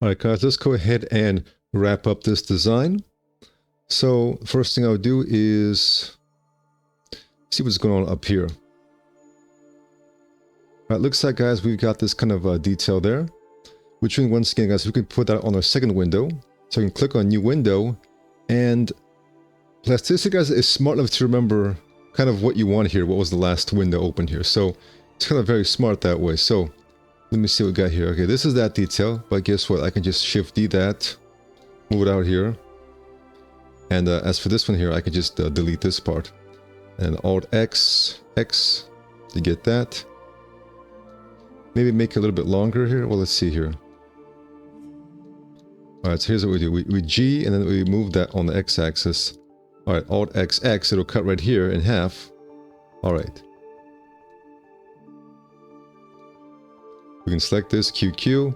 Alright guys, let's go ahead and wrap up this design. So first thing I'll do is see what's going on up here. Alright, looks like guys we've got this kind of detail there. Which means once again guys we can put that on our second window. So I can click on new window, and Plasticity guys is smart enough to remember kind of what you want here, what was the last window open here. So it's kind of very smart that way. So let me see what we got here. Okay, this is that detail, but guess what? I can just Shift D that, move it out here. And as for this one here, I can just delete this part. And Alt X, X to get that. Maybe make it a little bit longer here. Well, let's see here. Alright, so here's what we do. We G and then we move that on the X axis. Alright, Alt X, X, it'll cut right here in half. Alright. We can select this, QQ,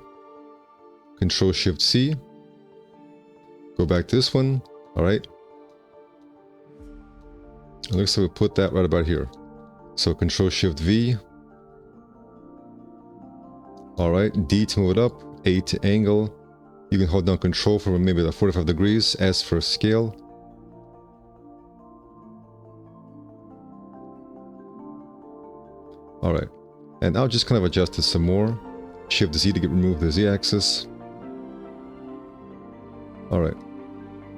Control Shift C, go back to this one, alright. It looks like we put that right about here. So Control Shift V, alright, D to move it up, A to angle. You can hold down Control for maybe the 45 degrees, S for scale. Alright. And I'll just kind of adjust it some more. Shift Z to remove the Z axis. Alright.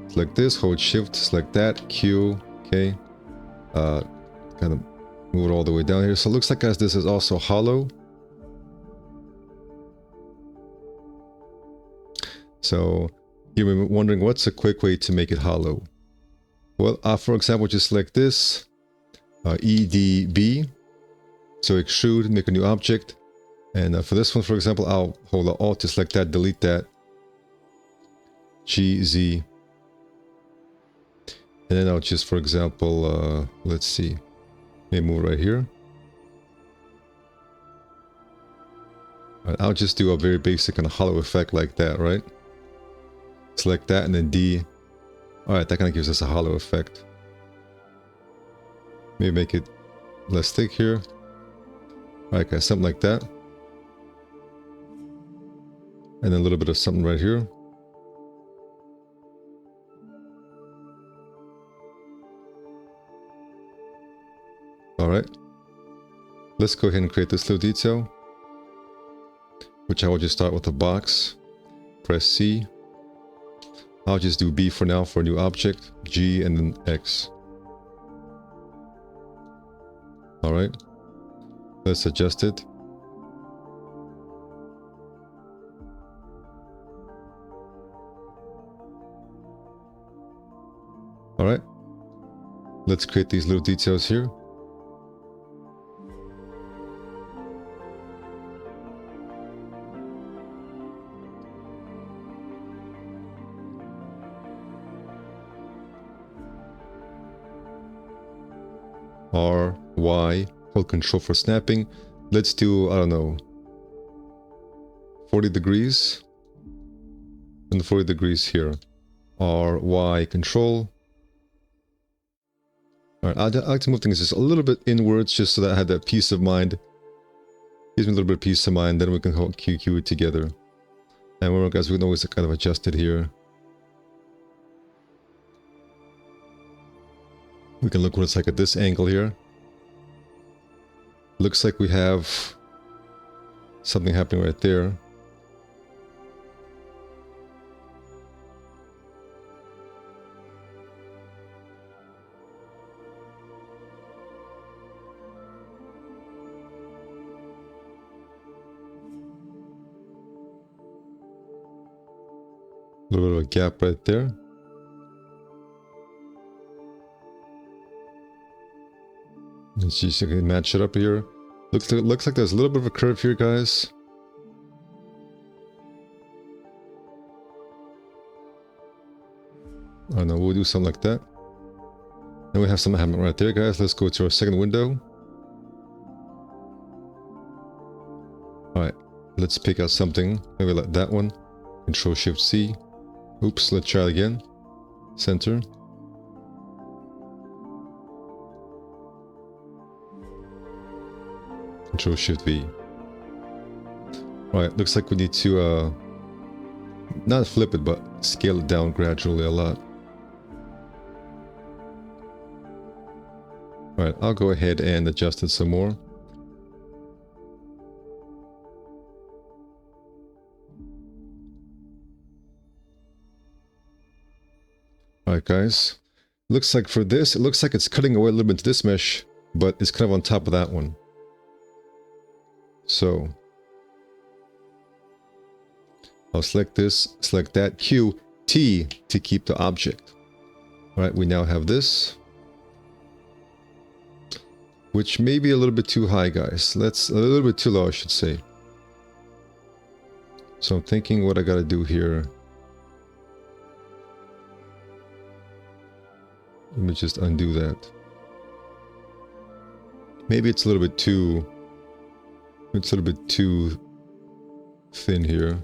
Select this, hold Shift, select that, Q, okay. Kind of move it all the way down here. So it looks like guys this is also hollow. So you may be wondering what's a quick way to make it hollow. Well, for example, just select this, EDB. So extrude, make a new object. And for this one, for example, I'll hold the Alt to select that, delete that. GZ. And then I'll just, for example, let's see. Maybe move right here. Right, I'll just do a very basic kind of hollow effect like that, right? Select that and then D. Alright, that kind of gives us a hollow effect. Maybe make it less thick here. Alright guys, something like that. And then a little bit of something right here. Alright. Let's go ahead and create this little detail. Which I will just start with a box. Press C. I'll just do B for now for a new object. G and then X. Alright. Let's adjust it. Alright. Let's create these little details here. R, Y, hold Control for snapping. Let's do, I don't know, 40 degrees. And 40 degrees here. R, Y, Control. Alright, I like to move things just a little bit inwards just so that I have that peace of mind. Gives me a little bit of peace of mind, then we can hold QQ it together. And remember guys, we can always kind of adjust it here. We can look what it's like at this angle here. Looks like we have something happening right there. A little bit of a gap right there. Let's see if I can match it up here. Looks like there's a little bit of a curve here, guys. I don't know, we'll do something like that. Then we have something happening right there, guys. Let's go to our second window. Alright, let's pick out something. Maybe like that one. Control Shift C. Oops, let's try it again. Center. Control Shift V. Alright, looks like we need to not flip it, but scale it down gradually a lot. Alright, I'll go ahead and adjust it some more. Alright guys, looks like for this, it looks like it's cutting away a little bit into this mesh, but it's kind of on top of that one. So, I'll select this, select that, Q, T to keep the object. Alright, we now have this, which may be a little bit too high, guys. Let's, a little bit too low, I should say. So I'm thinking what I gotta do here. Let me just undo that. Maybe it's a little bit too... It's a little bit too thin here.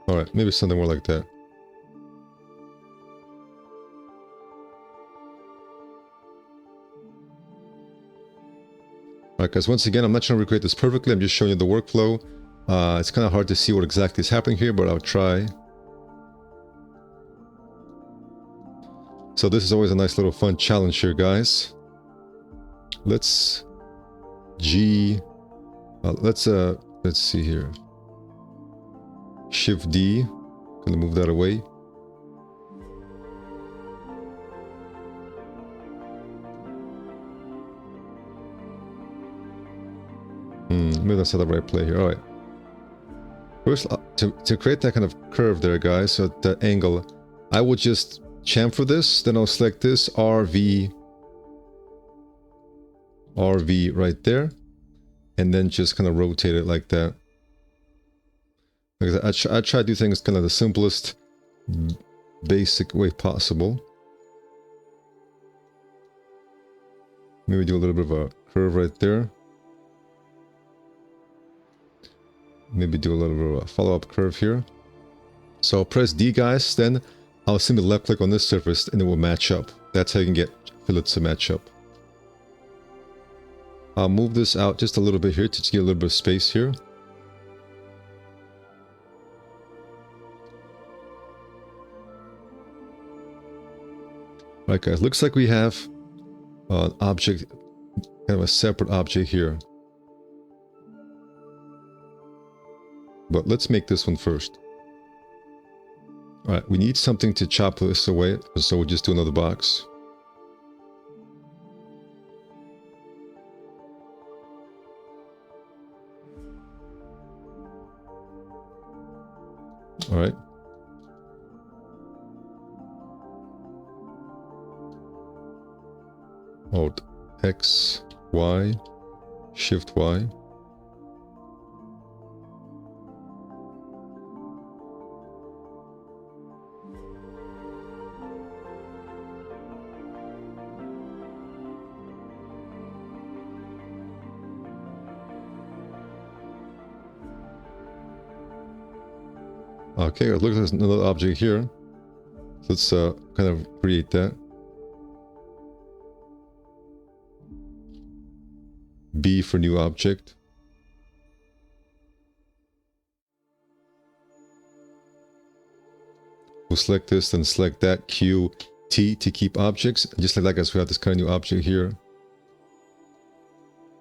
Alright, maybe something more like that. Alright guys, once again, I'm not trying to recreate this perfectly, I'm just showing you the workflow. It's kind of hard to see what exactly is happening here, but I'll try. So this is always a nice little fun challenge here, guys. Let's let's see here. Shift D, gonna move that away. Maybe that's not the right play here. All right. First, to create that kind of curve there, guys, so that angle, I will just chamfer this, then I'll select this RV right there, and then just kind of rotate it like that. Because I try to do things kind of the simplest, basic way possible. Maybe do a little bit of a curve right there. Maybe do a little bit of a follow-up curve here. So I'll press D, guys, then I'll simply left click on this surface and it will match up. That's how you can get fillets to match up. I'll move this out just a little bit here to just get a little bit of space here. Alright guys, looks like we have an object, kind of a separate object here. But let's make this one first. Alright, we need something to chop this away, so we'll just do another box. Alright. Alt X, Y, Shift Y. Okay, look, there's another object here. Let's kind of create that. B for new object. We'll select this, then select that. Q, T to keep objects. And just like that, guys, we have this kind of new object here.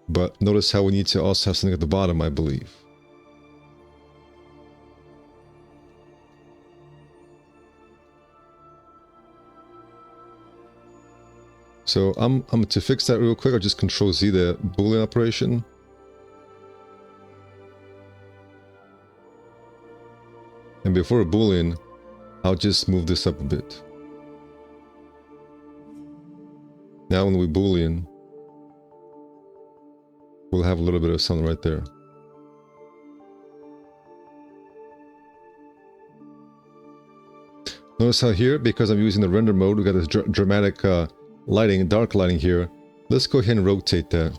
But notice how we need to also have something at the bottom, I believe. So I'm to fix that real quick, I'll just Control Z the Boolean operation. And before a Boolean, I'll just move this up a bit. Now when we Boolean, we'll have a little bit of something right there. Notice how here, because I'm using the render mode, we got this dramatic lighting, dark lighting here. Let's go ahead and rotate that.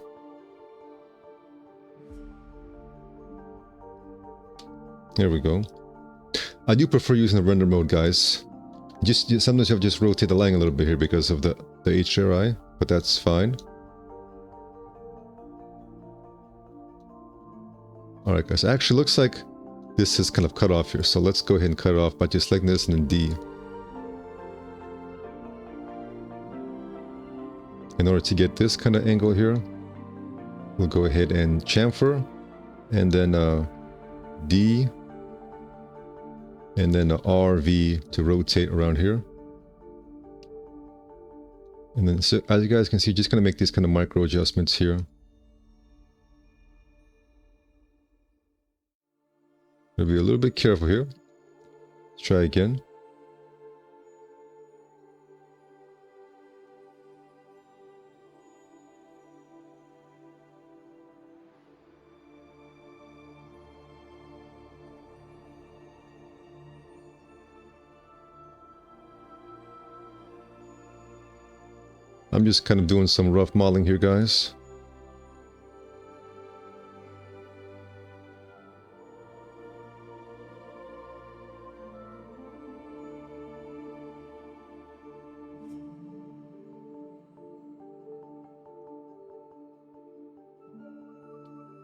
There we go. I do prefer using the render mode, guys. Just sometimes you have to just rotate the lighting a little bit here because of the HDRI, but that's fine. Alright guys, actually looks like this is kind of cut off here. So let's go ahead and cut it off by just selecting this and then D. In order to get this kind of angle here, we'll go ahead and chamfer, and then D, and then RV to rotate around here. And then, so as you guys can see, just gonna make these kind of micro adjustments here. Gotta be a little bit careful here. Let's try again. I'm just kind of doing some rough modeling here, guys.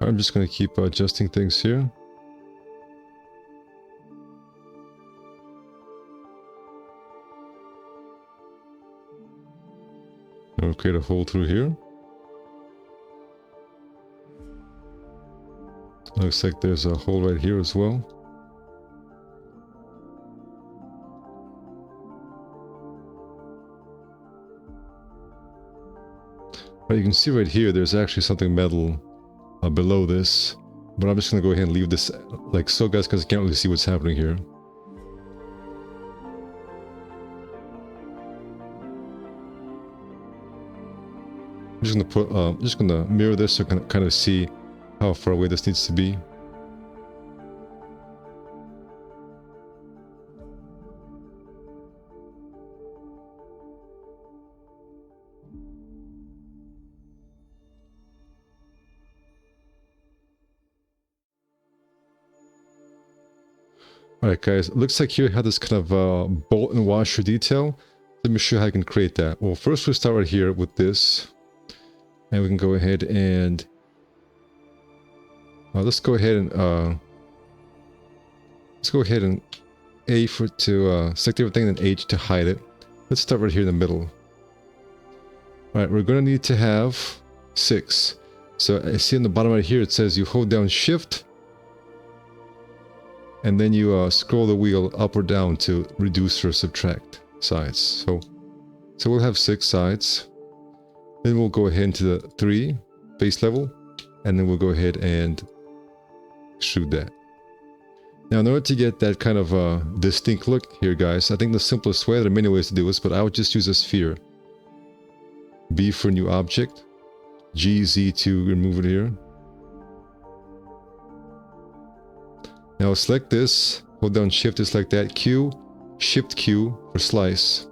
I'm just going to keep adjusting things here. I'll create a hole through here. Looks like there's a hole right here as well. But you can see right here, there's actually something metal below this. But I'm just going to go ahead and leave this like so, guys, because I can't really see what's happening here. I'm just gonna mirror this so I can kind of see how far away this needs to be. Alright guys, it looks like here I have this kind of bolt and washer detail. Let me show you how I can create that. Well, first we'll start right here with this. And we can go ahead and let's go ahead and A for to select everything, and H to hide it. Let's start right here in the middle. Alright, we're gonna need to have 6. So I see in the bottom right here it says you hold down Shift and then you scroll the wheel up or down to reduce or subtract sides. So we'll have 6 sides. Then we'll go ahead into the 3 base level, and then we'll go ahead and extrude that. Now, in order to get that kind of distinct look here, guys, I think the simplest way, there are many ways to do this, but I would just use a sphere. B for new object, GZ to remove it here. Now select this, hold down Shift to select that, Q, Shift Q for slice.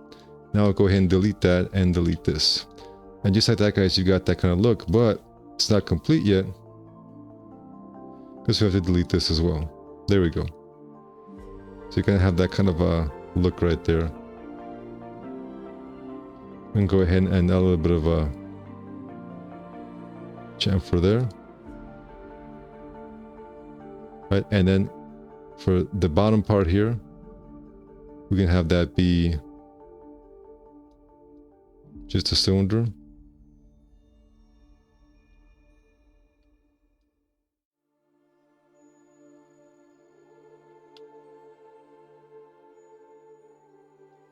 Now I'll go ahead and delete that and delete this. And just like that, guys, you got that kind of look, but it's not complete yet because we have to delete this as well. There we go. So you're gonna have that kind of a look right there. And go ahead and add a little bit of a chamfer there. Right, and then for the bottom part here, we can have that be just a cylinder.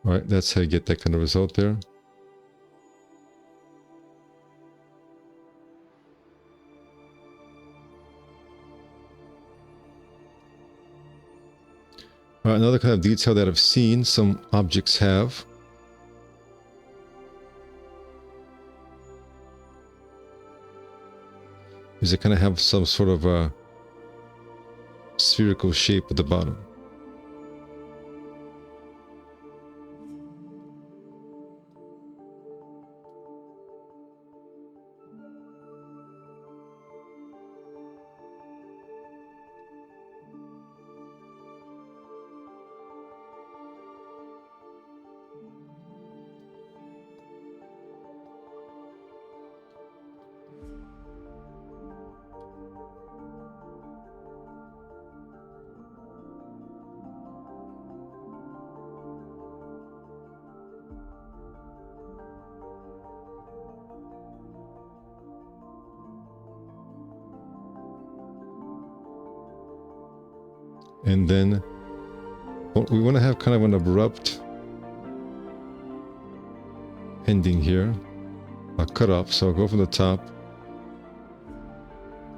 Alright, that's how you get that kind of result there. Alright, another kind of detail that I've seen some objects have is they kind of have some sort of a spherical shape at the bottom. And then we want to have kind of an abrupt ending here, a cutoff. So I'll go from the top,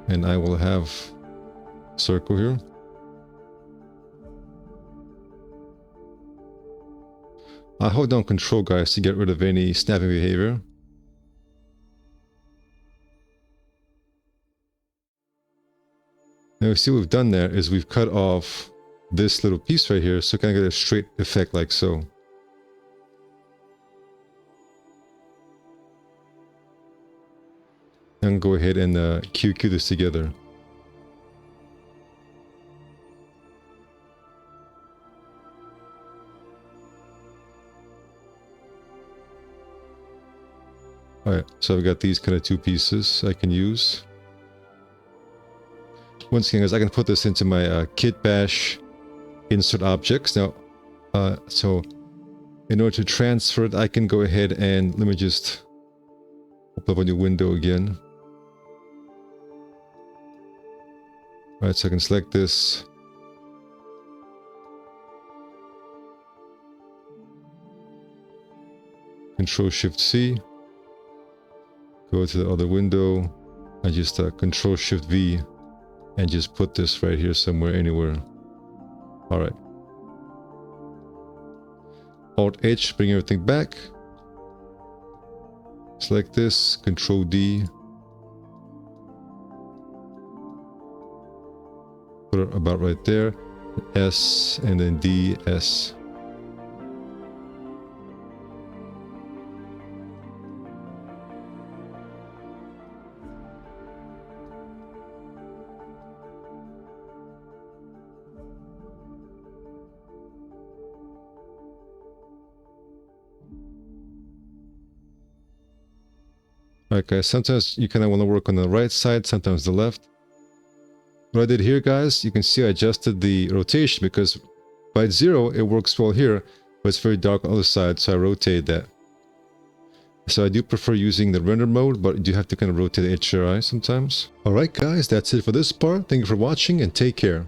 and I will have a circle here. I hold down Control, guys, to get rid of any snapping behavior. Now you see what we've done there is we've cut off this little piece right here, so can I get a straight effect like so. And go ahead and QQ this together. Alright, so I've got these kind of two pieces I can use. Once again, guys, I can put this into my kit bash insert objects. Now, so in order to transfer it, I can go ahead and let me just open up a new window again. Alright, so I can select this. Control-Shift-C. Go to the other window. I just Control-Shift-V and just put this right here somewhere, anywhere. Alright. Alt-H, bring everything back. Select this, Control-D. Put it about right there. S and then D, S. Alright guys, sometimes you kind of want to work on the right side, sometimes the left. What I did here, guys, you can see I adjusted the rotation because by 0 it works well here, but it's very dark on the other side, so I rotate that. So I do prefer using the render mode, but you do have to kind of rotate the HDRI sometimes. Alright guys, that's it for this part. Thank you for watching and take care.